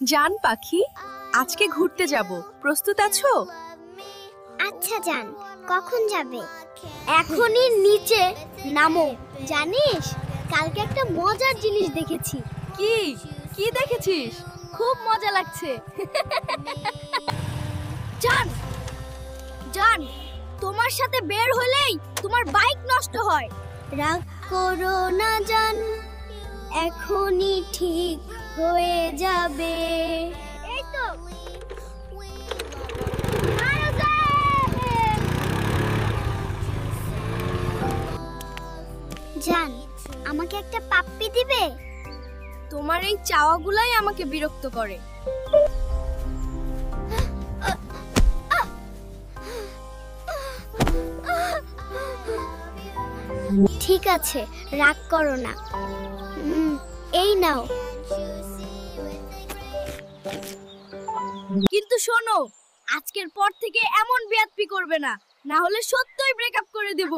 জান পাখি, আজকে ঘুরতে যাব, প্রস্তুত আছো? আচ্ছা জান, কখন যাবে? এখনই নিচে নামো। জানিস, কালকে একটা মজার জিনিস দেখেছি। কি কি দেখেছিস? খুব মজা লাগছে। জান, জান, তোমার সাথে বের হলেই তোমার বাইক নষ্ট হয়। রাগ করো না জান, এখনই ঠিক হয়ে যাবে। এই তো জান, আমাকে একটা পাপ্পি দিবে? তোমার এই চাওয়াগুলাই আমাকে বিরক্ত করে। ঠিক আছে, রাগ করো না। এই নাও। কিন্তু শোনো, আজকের পর থেকে এমন বেয়াদবি করবে না, না হলে সত্যই ব্রেকআপ করে দেব।